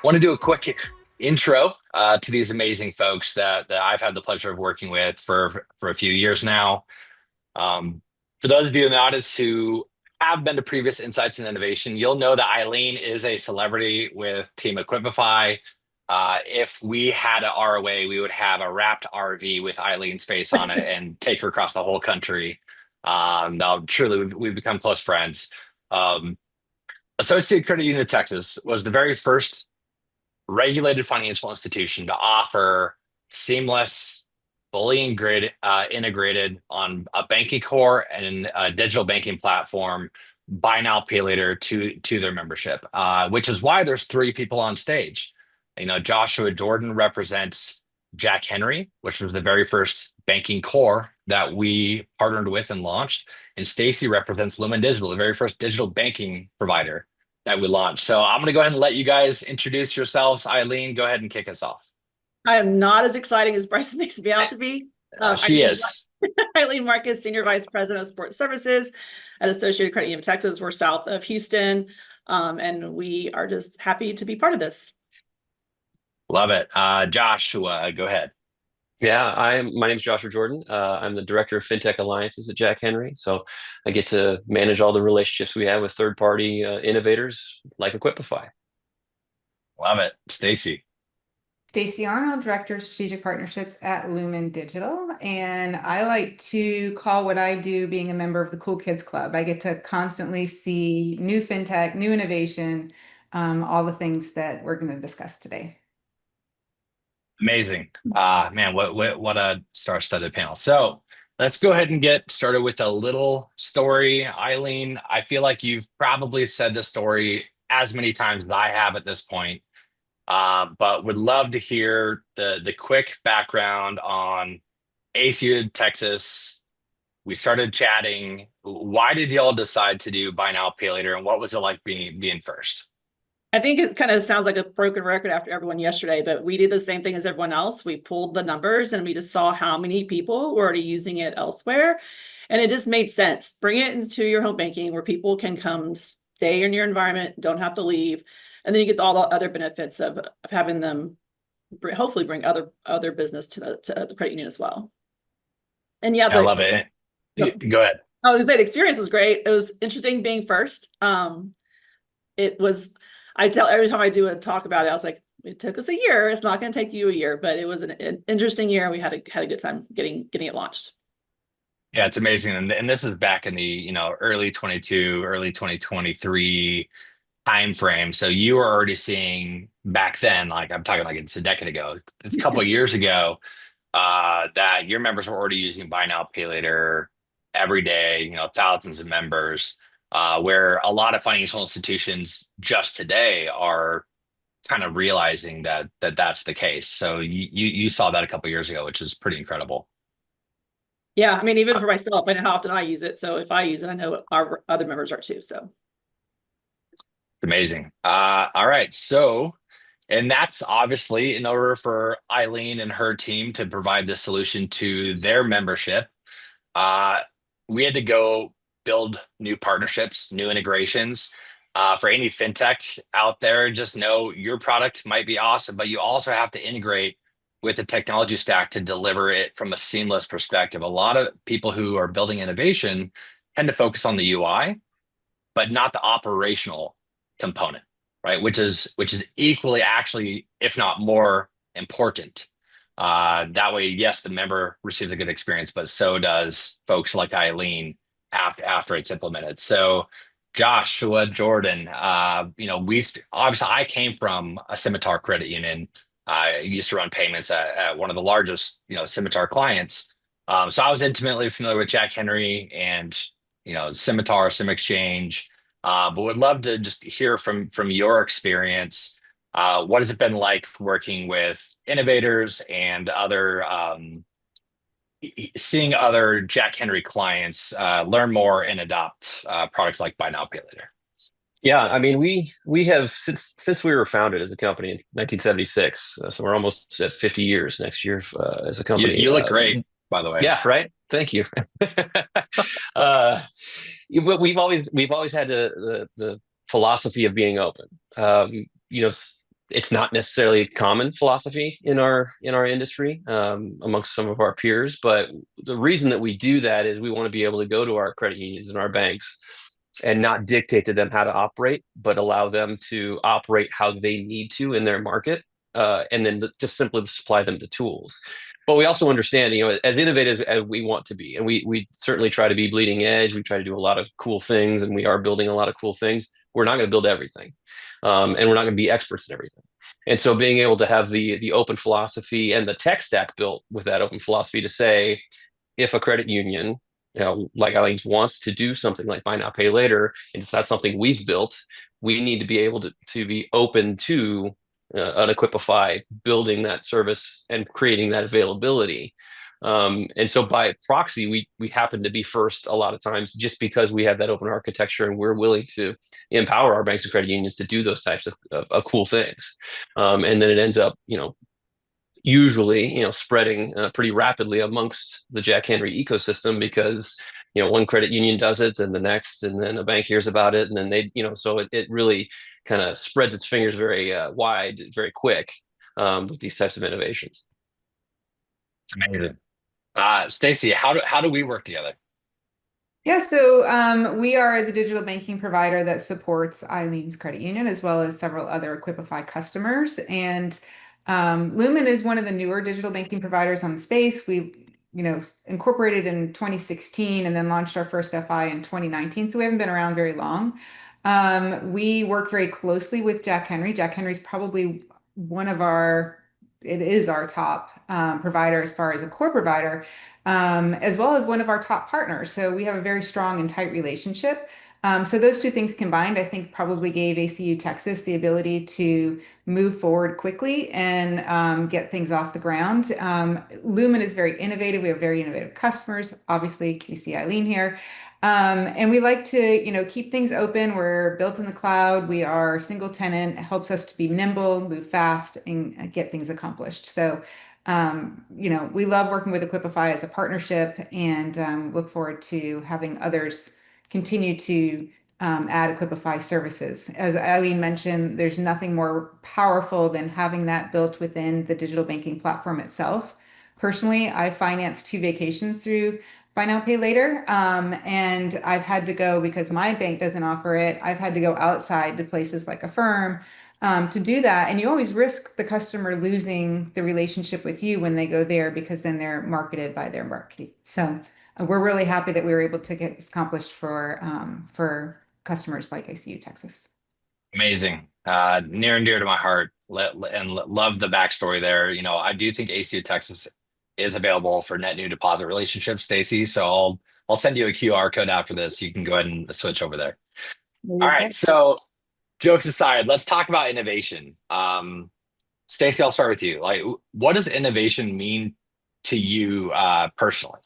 Want to do a quick intro to these amazing folks that I've had the pleasure of working with for a few years now. Um, for those of you in the audience who have been to previous Insights and Innovation, you'll know that Eileen is a celebrity with Team Equipify. If we had a ROA, we would have a wrapped RV with Eileen's face on it and take her across the whole country. Now, truly, we've become close friends. Um, Associated Credit Union of Texas was the very first regulated financial institution to offer seamless, fully integrated on a banking core and a digital banking platform, buy now, pay later to their membership. Which is why there's three people on stage. Joshua Jordan represents Jack Henry, which was the very first banking core that we partnered with and launched, and Stacy represents Lumen Digital, the very first digital banking provider that we launched. So I'm going to go ahead and let you guys introduce yourselves. Eileen, go ahead and kick us off. I am not as exciting as Bryson makes me out to be. She is. Eileen Marcus, Senior Vice President of Support Services at Associated Credit Union of Texas. We're south of Houston, and we are just happy to be part of this. Love it. Joshua, go ahead. Yeah, my name is Joshua Jordan. I'm the Director of FinTech Alliances at Jack Henry. So I get to manage all the relationships we have with third-party innovators like Equipify. Love it. Stacy. Stacy Arnold, Director of Strategic Partnerships at Lumen Digital. And I like to call what I do being a member of the Cool Kids Club. I get to constantly see new fintech, new innovation, all the things that we're going to discuss today. Amazing. Man, what a star-studded panel. So let's go ahead and get started with a little story. Eileen, I feel like you've probably said the story as many times as I have at this point. But would love to hear the quick background on ACU Texas. We started chatting. Why did y'all decide to do buy now, pay later, and what was it like being first? I think it kind of sounds like a broken record after everyone yesterday, but we did the same thing as everyone else. We pulled the numbers and we just saw how many people were already using it elsewhere. And it just made sense. Bring it into your home banking where people can come stay in your environment, don't have to leave. And then you get all the other benefits of having them hopefully bring other business to the credit union as well. And yeah, I love it. Go ahead. I was gonna say the experience was great. It was interesting being first. It was. I tell every time I do a talk about it, I was like, it took us a year. It's not going to take you a year, but it was an interesting year. We had a good time getting it launched. Yeah, it's amazing. And this is back in the, early 22, early 2023 time frame. So you were already seeing back then, like I'm talking like it's a decade ago, it's a couple of years ago, that your members were already using buy now, pay later every day, thousands of members. Where a lot of financial institutions just today are kind of realizing that's the case. So you saw that a couple of years ago, which is pretty incredible. Yeah, I mean, even for myself, I know how often I use it. So if I use it, I know our other members are too. So it's amazing. All right, and that's obviously in order for Eileen and her team to provide this solution to their membership. We had to go build new partnerships, new integrations. For any fintech out there, just know your product might be awesome, but you also have to integrate with the technology stack to deliver it from a seamless perspective. A lot of people who are building innovation tend to focus on the UI, but not the operational component, right? Which is equally actually, if not more important. That way, yes, the member receives a good experience, but so does folks like Eileen after it's implemented. So Joshua Jordan, obviously I came from a Scimitar credit union. I used to run payments at one of the largest, Scimitar clients. So I was intimately familiar with Jack Henry and, Scimitar, Sim Exchange, but would love to just hear from your experience. What has it been like working with innovators and seeing other Jack Henry clients learn more and adopt products like buy now, pay later? Yeah, I mean, we have since we were founded as a company in 1976, so we're almost at 50 years next year as a company. You look great, by the way. Yeah, right. Thank you. But we've always had the philosophy of being open. It's not necessarily a common philosophy in our industry, amongst some of our peers, but the reason that we do that is we want to be able to go to our credit unions and our banks and not dictate to them how to operate, but allow them to operate how they need to in their market, and then just simply supply them the tools. But we also understand, as innovative as we want to be, and we certainly try to be bleeding edge. We try to do a lot of cool things, and we are building a lot of cool things. We're not going to build everything, and we're not going to be experts in everything. And so, being able to have the open philosophy and the tech stack built with that open philosophy to say, if a credit union, like Eileen's, wants to do something like buy now, pay later, and it's not something we've built, we need to be able to be open to an Equipify building that service and creating that availability. And so by proxy, we happen to be first a lot of times just because we have that open architecture and we're willing to empower our banks and credit unions to do those types of cool things. And then it ends up, usually, spreading pretty rapidly amongst the Jack Henry ecosystem because, one credit union does it, then the next, and then a bank hears about it, and then they, so it really kind of spreads its fingers very wide, very quick, with these types of innovations. It's amazing. Stacy, how do we work together? Yeah, so we are the digital banking provider that supports Eileen's credit union as well as several other Equipify customers. And Lumen is one of the newer digital banking providers on the space. We, incorporated in 2016 and then launched our first FI in 2019. So we haven't been around very long. We work very closely with Jack Henry. Jack Henry's probably it is our top provider as far as a core provider, as well as one of our top partners. So we have a very strong and tight relationship. So those two things combined, I think probably gave ACU Texas the ability to move forward quickly and get things off the ground. Lumen is very innovative. We have very innovative customers. Obviously, we see Eileen here. And we like to, keep things open. We're built in the cloud. We are single tenant. It helps us to be nimble, move fast, and get things accomplished. So, we love working with Equipify as a partnership and look forward to having others continue to add Equipify services. As Eileen mentioned, there's nothing more powerful than having that built within the digital banking platform itself. Personally, I financed 2 vacations through buy now, pay later. And I've had to go because my bank doesn't offer it. I've had to go outside to places like Affirm to do that. And you always risk the customer losing the relationship with you when they go there because then they're marketed by their marketing. So we're really happy that we were able to get this accomplished for customers like ACU Texas. Amazing. Near and dear to my heart. Love the backstory there. I do think ACU Texas is available for net new deposit relationships, Stacy. So I'll send you a QR code after this. You can go ahead and switch over there. All right. So jokes aside, let's talk about innovation. Stacy, I'll start with you. Like, what does innovation mean to you personally?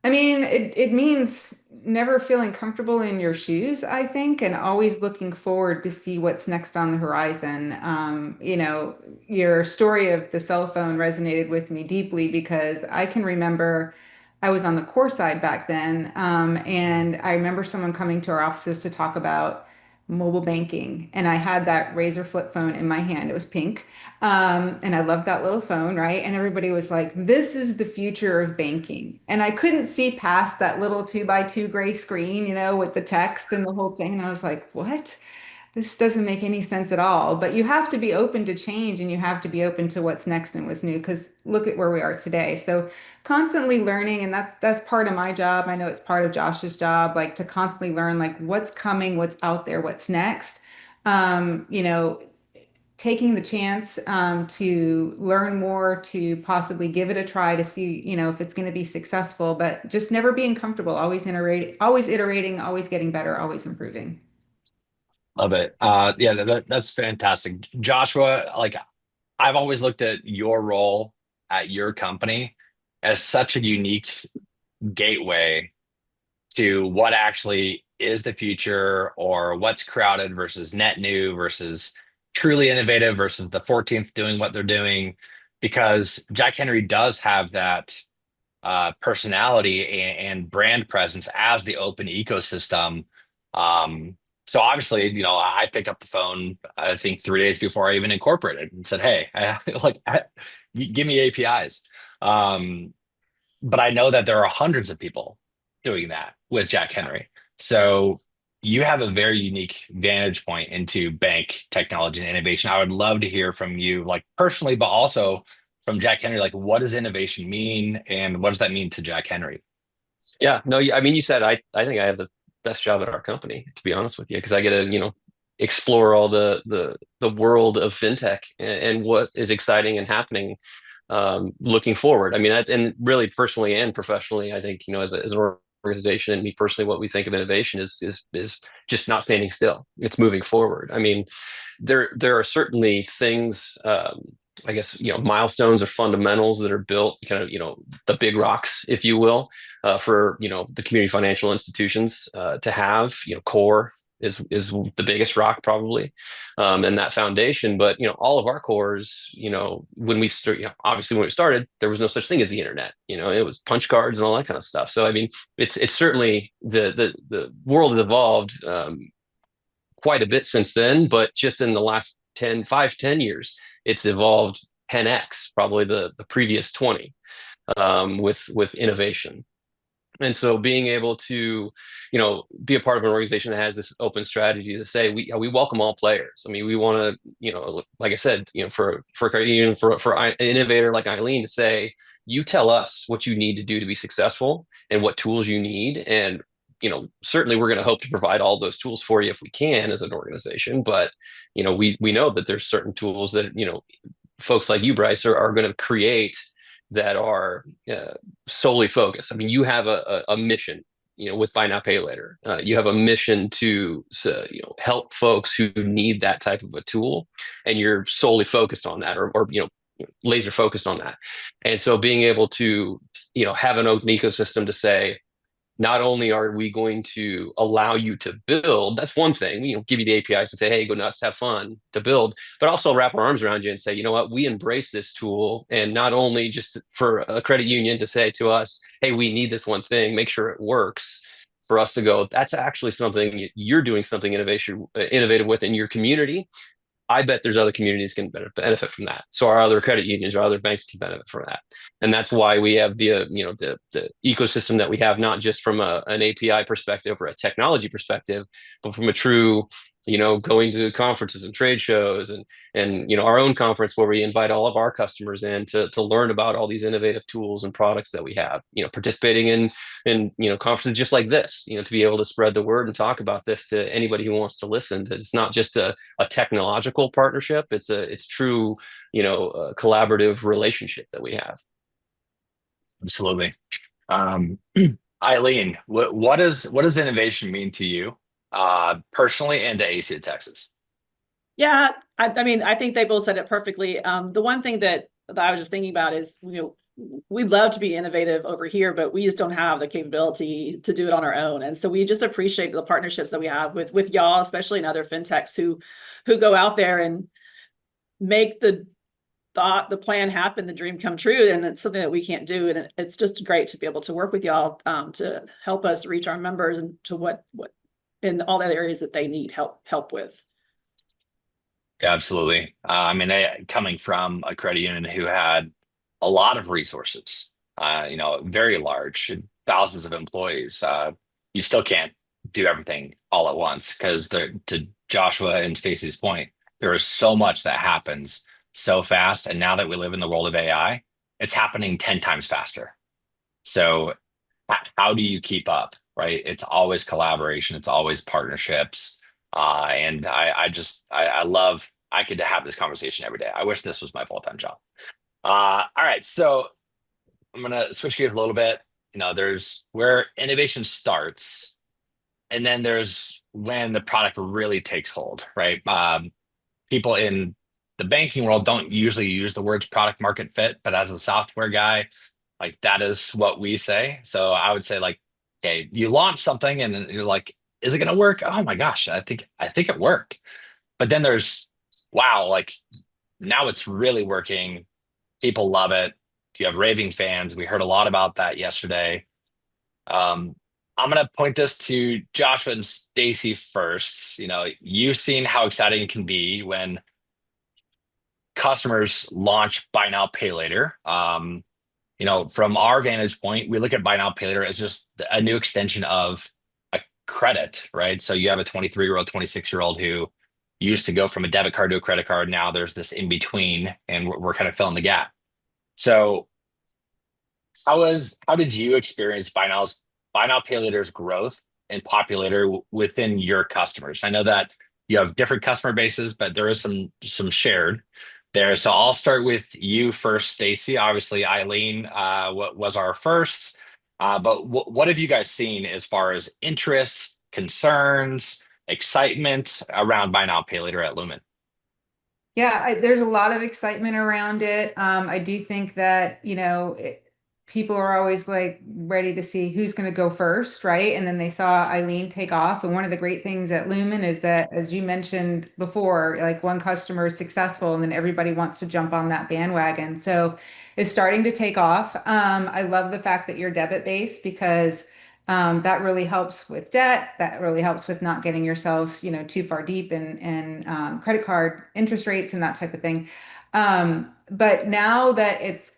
I mean, it means never feeling comfortable in your shoes, I think, and always looking forward to see what's next on the horizon. Your story of the cell phone resonated with me deeply because I can remember I was on the core side back then, and I remember someone coming to our offices to talk about mobile banking, and I had that Razor flip phone in my hand. It was pink. And I loved that little phone, right? And everybody was like, this is the future of banking. And I couldn't see past that little 2x2 gray screen, with the text and the whole thing. And I was like, what? This doesn't make any sense at all. But you have to be open to change and you have to be open to what's next and what's new because look at where we are today. So constantly learning, and that's part of my job. I know it's part of Josh's job, like to constantly learn like what's coming, what's out there, what's next. Um, you know, Taking the chance to learn more, to possibly give it a try to see, if it's going to be successful, but just never being comfortable, always iterating, always getting better, always improving. Love it. Yeah, that's fantastic. Joshua, like I've always looked at your role at your company as such a unique gateway to what actually is the future or what's crowded versus net new versus truly innovative versus the 14th doing what they're doing. Because Jack Henry does have that personality and brand presence as the open ecosystem. So obviously, I picked up the phone, I think 3 days before I even incorporated and said, "Hey, give me APIs." Um, but I know that there are hundreds of people doing that with Jack Henry. So you have a very unique vantage point into bank technology and innovation. I would love to hear from you, like personally, but also from Jack Henry, like what does innovation mean and what does that mean to Jack Henry? Yeah, no, I mean, you said I think I have the best job at our company, to be honest with you, because I get to, explore all the world of fintech and what is exciting and happening looking forward. I mean, and really personally and professionally, I think, as an organization and me personally, what we think of innovation is just not standing still. It's moving forward. I mean, there are certainly things, I guess, milestones or fundamentals that are built, kind of, the big rocks, if you will, for, the community financial institutions to have. Core is the biggest rock probably, and that foundation. But all of our cores, when we start, obviously when we started, there was no such thing as the internet. It was punch cards and all that kind of stuff. So I mean, it's certainly the world has evolved quite a bit since then, but just in the last 10 years, it's evolved 10x, probably the previous 20, with innovation. And so being able to, be a part of an organization that has this open strategy to say we welcome all players. I mean, we want to, like I said, for an innovator like Eileen to say, you tell us what you need to do to be successful and what tools you need. And certainly we're going to hope to provide all those tools for you if we can as an organization. But we know that there's certain tools that folks like you, Bryce, are going to create that are solely focused. I mean, you have a mission, with Buy Now Pay Later. You have a mission to help folks who need that type of a tool, and you're solely focused on that, or laser focused on that. And so being able to have an open ecosystem to say, not only are we going to allow you to build, that's one thing, give you the APIs and say, hey, go nuts, have fun to build, but also wrap our arms around you and say, you know what, we embrace this tool. And not only just for a credit union to say to us, hey, we need this one thing, make sure it works, for us to go, that's actually something you're doing something innovative with in your community. I bet there's other communities can benefit from that. So our other credit unions or other banks can benefit from that. And that's why we have the ecosystem that we have, not just from an API perspective or a technology perspective, but from a true, going to conferences and trade shows and our own conference where we invite all of our customers in to learn about all these innovative tools and products that we have, participating in conferences just like this, to be able to spread the word and talk about this to anybody who wants to listen. That it's not just a technological partnership. It's true, collaborative relationship that we have. Absolutely. Um, Eileen, what does innovation mean to you, personally and to AC of Texas? Yeah, I mean, I think they both said it perfectly. The one thing that I was just thinking about is, we'd love to be innovative over here, but we just don't have the capability to do it on our own. And so we just appreciate the partnerships that we have with y'all, especially in other fintechs who go out there and make the plan happen, the dream come true. And it's something that we can't do. And it's just great to be able to work with y'all to help us reach our members and to what in all the areas that they need help with. Yeah, absolutely. I mean, coming from a credit union who had a lot of resources, very large, thousands of employees, you still can't do everything all at once because to Joshua and Stacy's point, there is so much that happens so fast. And now that we live in the world of AI, it's happening 10 times faster. So how do you keep up, right? It's always collaboration. It's always partnerships. And I love, I could have this conversation every day. I wish this was my full-time job. All right. So I'm going to switch gears a little bit. There's where innovation starts, and then there's when the product really takes hold, right? People in the banking world don't usually use the words product market fit, but as a software guy, like that is what we say. So I would say, like, okay, you launch something and you're like, is it going to work? Oh my gosh, I think it worked. But then there's, wow, like now it's really working. People love it. You have raving fans. We heard a lot about that yesterday. I'm gonna point this to Joshua and Stacy first. You've seen how exciting it can be when customers launch buy now, pay later. From our vantage point, we look at buy now, pay later as just a new extension of a credit, right? So you have a 23-year-old, 26-year-old who used to go from a debit card to a credit card. Now there's this in between, and we're kind of filling the gap. So how did you experience buy now pay later's growth and populator within your customers? I know that you have different customer bases, but there is some shared there. So I'll start with you first, Stacy. Obviously, Eileen, what was our first, but what have you guys seen as far as interests, concerns, excitement around buy now pay later at Lumen? Yeah, there's a lot of excitement around it. I do think that, people are always like ready to see who's going to go first, right? And then they saw Eileen take off. And one of the great things at Lumen is that, as you mentioned before, like one customer is successful and then everybody wants to jump on that bandwagon. So it's starting to take off. I love the fact that you're debit based because that really helps with debt. That really helps with not getting yourselves, too far deep in credit card interest rates and that type of thing. But now that it's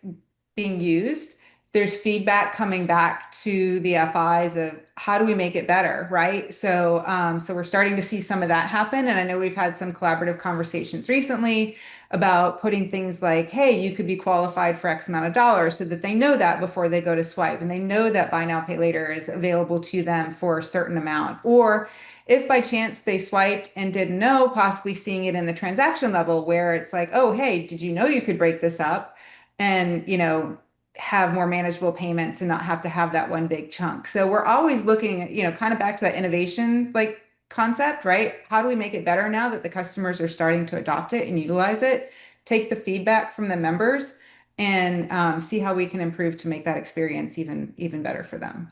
being used, there's feedback coming back to the FIs of how do we make it better, right? So we're starting to see some of that happen, and I know we've had some collaborative conversations recently about putting things like, hey, you could be qualified for X amount of dollars, so that they know that before they go to swipe, and they know that buy now, pay later is available to them for a certain amount. Or if by chance they swiped and didn't know, possibly seeing it in the transaction level where it's like, oh, hey, did you know you could break this up? And, have more manageable payments and not have to have that one big chunk. So we're always looking at, kind of back to that innovation like concept, right? How do we make it better now that the customers are starting to adopt it and utilize it? Take the feedback from the members and see how we can improve to make that experience even better for them.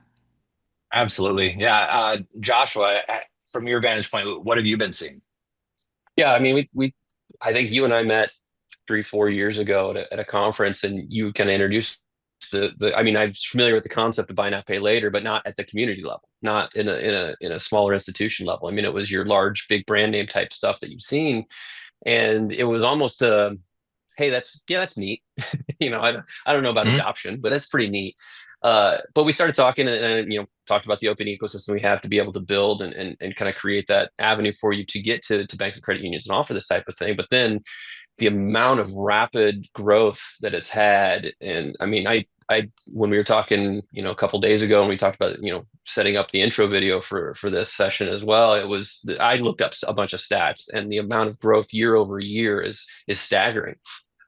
Absolutely. Yeah. Joshua, from your vantage point, what have you been seeing? Yeah, I mean, I think you and I met 3, 4 years ago at a conference, and you kind of introduced I mean, I'm familiar with the concept of buy now, pay later, but not at the community level, not in a smaller institution level. I mean, it was your large, big brand name type stuff that you've seen, and it was almost a, hey, that's neat. I don't know about Mhm. adoption, but that's pretty neat. But we started talking and talked about the open ecosystem we have to be able to build and kind of create that avenue for you to get to banks and credit unions and offer this type of thing. But then the amount of rapid growth that it's had, and I mean, I when we were talking, a couple days ago, and we talked about, setting up the intro video for this session as well. I looked up a bunch of stats, and the amount of growth year over year is staggering.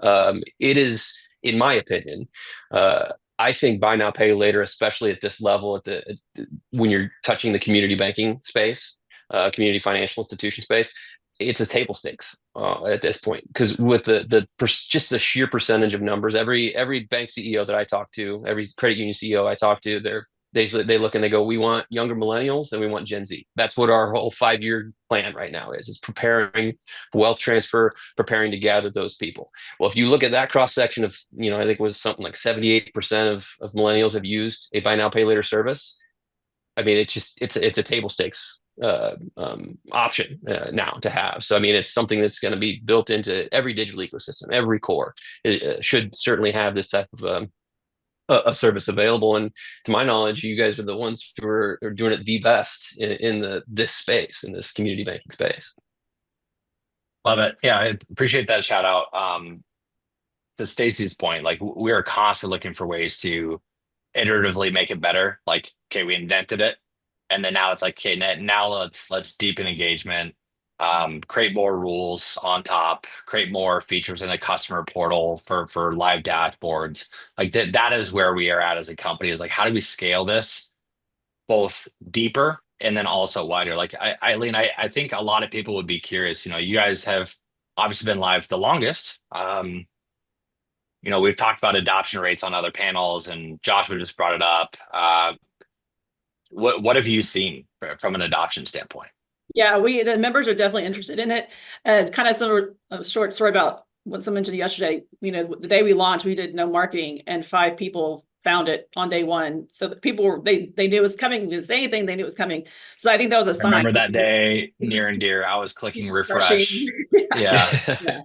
It is, in my opinion, I think buy now, pay later, especially at this level, when you're touching the community banking space, community financial institution space, it's a table stakes at this point, because with just the sheer percentage of numbers, every bank CEO that I talk to, every credit union CEO I talk to, they look and they go, we want younger millennials and we want Gen Z. That's what our whole 5-year plan right now is preparing for wealth transfer, preparing to gather those people. Well, if you look at that cross section of, I think it was something like 78% of millennials have used a buy now, pay later service. I mean, it's a table stakes option now to have. So I mean, it's something that's going to be built into every digital ecosystem. Every core should certainly have this type of a service available. And to my knowledge, you guys are the ones who are doing it the best in this space, in this community banking space. Love it. Yeah, I appreciate that shout out. To Stacy's point, like we are constantly looking for ways to iteratively make it better. Like, okay, we invented it, and then now it's like, okay, now let's deepen engagement, create more rules on top, create more features in a customer portal for live dashboards. Like that is where we are at as a company. Is like, how do we scale this both deeper and then also wider? Like Eileen, I think a lot of people would be curious. You guys have obviously been live the longest. We've talked about adoption rates on other panels, and Joshua just brought it up. What have you seen from an adoption standpoint? Yeah, the members are definitely interested in it. Kind of sort of a short story about what someone mentioned yesterday. The day we launched, we did no marketing, and 5 people found it on day one. So the people were, they knew it was coming, didn't say anything, they knew it was coming. So I think that was a I sign. remember that day near and dear. I was clicking Refreshing. refresh. Yeah. Yeah. Yeah.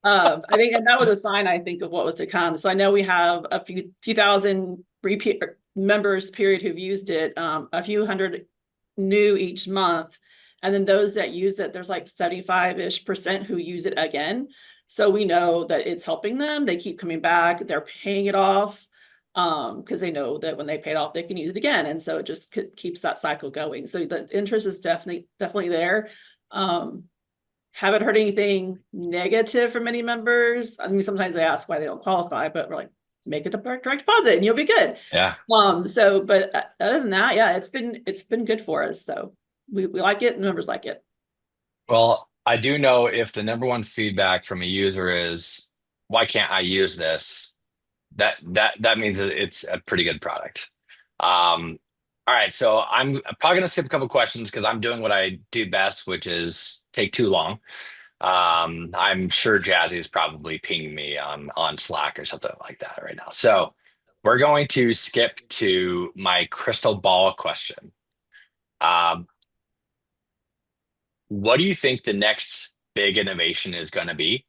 I think, and that was a sign, I think, of what was to come. So I know we have a few thousand repeat members period who've used it, a few hundred new each month. And then those that use it, there's like 75-ish% who use it again. So we know that it's helping them. They keep coming back, they're paying it off. Because they know that when they pay it off, they can use it again. And so it just keeps that cycle going. So the interest is definitely there. Haven't heard anything negative from any members. I mean, sometimes they ask why they don't qualify, but we're like, make a direct deposit and you'll be good. Yeah. So, but other than that, yeah, it's been good for us. So we like it and the members like it. Well, I do know if the number one feedback from a user is, why can't I use this? That means that it's a pretty good product. All right, so I'm probably gonna skip a couple questions because I'm doing what I do best, which is take too long. I'm sure Jazzy is probably pinging me on Slack or something like that right now. So we're going to skip to my crystal ball question. Um, what do you think the next big innovation is going to be?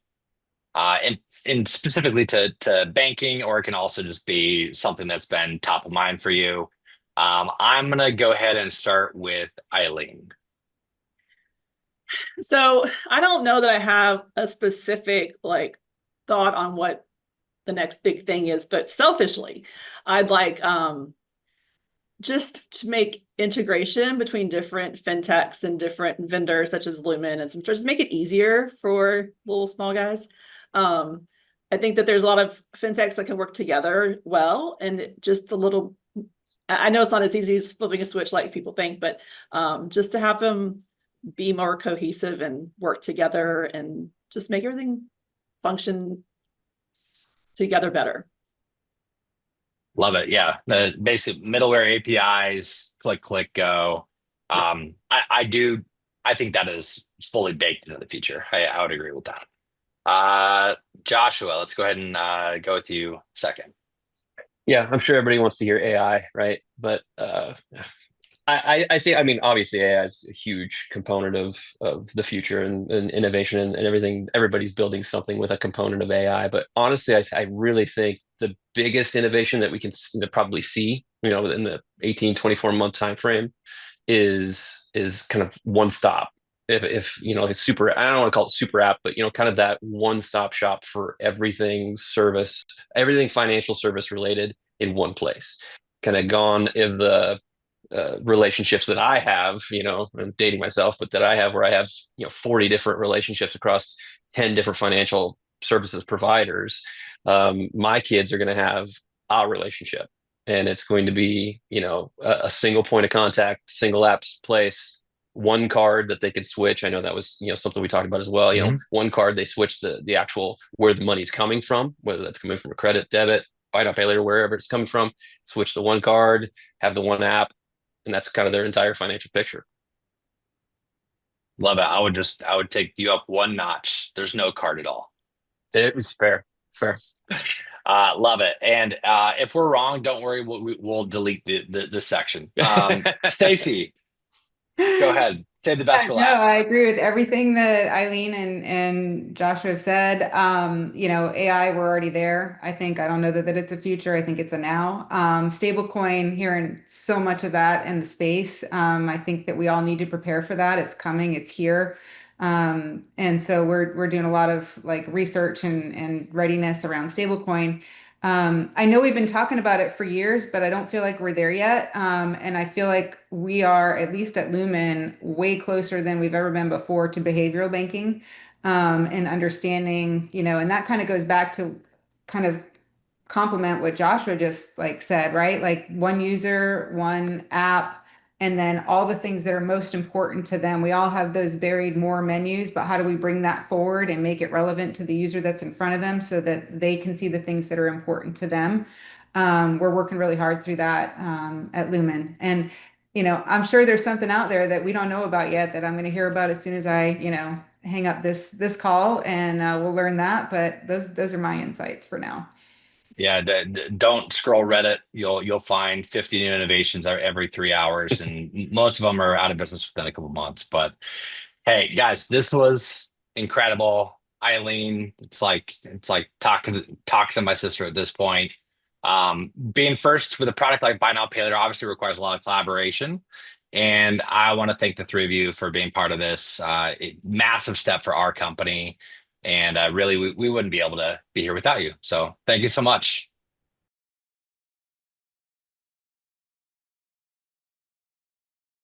And specifically to banking, or it can also just be something that's been top of mind for you. I'm gonna go ahead and start with Eileen. So I don't know that I have a specific like thought on what the next big thing is, but selfishly, I'd like just to make integration between different fintechs and different vendors such as Lumen and some just make it easier for little small guys. I think that there's a lot of fintechs that can work together well, and just a little, I know it's not as easy as flipping a switch like people think, but just to have them be more cohesive and work together and just make everything function together better. Love it. Yeah, the basic middleware APIs, click, go. I do. I think that is fully baked into the future. I would agree with that. Joshua, let's go ahead and go with you second. Yeah, I'm sure everybody wants to hear AI, right? But I think, I mean, obviously AI is a huge component of the future and innovation and everything. Everybody's building something with a component of AI. But honestly, I really think the biggest innovation that we can probably see, in the 18, 24-month time frame is kind of one stop. If it's super, I don't want to call it super app, but kind of that one-stop shop for everything service, everything financial service related in one place. Kind of gone if the relationships that I have, I'm dating myself, but that I have where I have 40 different relationships across 10 different financial services providers. My kids are going to have a relationship, and it's going to be a single point of contact, single apps place, one card that they could switch. I know that was something we talked about as well. Mhm. One card, they switch the actual where the money's coming from, whether that's coming from a credit, debit, buy now pay later, wherever it's coming from. Switch the one card, have the one app, and that's kind of their entire financial picture. Love it. I would take you up one notch. There's no card at all. It was fair. Love it. And if we're wrong, don't worry. We'll delete the section. Stacy, go ahead. Say the best for No, I last. agree with everything that Eileen and Joshua have said. AI, we're already there. I don't know that it's a future. I think it's a now. Stablecoin, hearing so much of that in the space. I think that we all need to prepare for that. It's coming, it's here. And so we're doing a lot of like research and readiness around stablecoin. I know we've been talking about it for years, but I don't feel like we're there yet. And I feel like we are, at least at Lumen, way closer than we've ever been before to behavioral banking, and understanding, and that kind of goes back to kind of complement what Joshua just like said, right? Like one user, one app, and then all the things that are most important to them. We all have those buried more menus, but how do we bring that forward and make it relevant to the user that's in front of them so that they can see the things that are important to them? We're working really hard through that at Lumen. And, I'm sure there's something out there that we don't know about yet that I'm going to hear about as soon as I, hang up this call, and we'll learn that. But those are my insights for now. Yeah, don't scroll Reddit. You'll find 50 new innovations every 3 hours, and most of them are out of business within a couple months. But hey, guys, this was incredible. Eileen, it's like talking to my sister at this point. Being first with a product like Buy Now Pay Later obviously requires a lot of collaboration, and I want to thank the three of you for being part of this massive step for our company. And really, we wouldn't be able to be here without you. So thank you so much.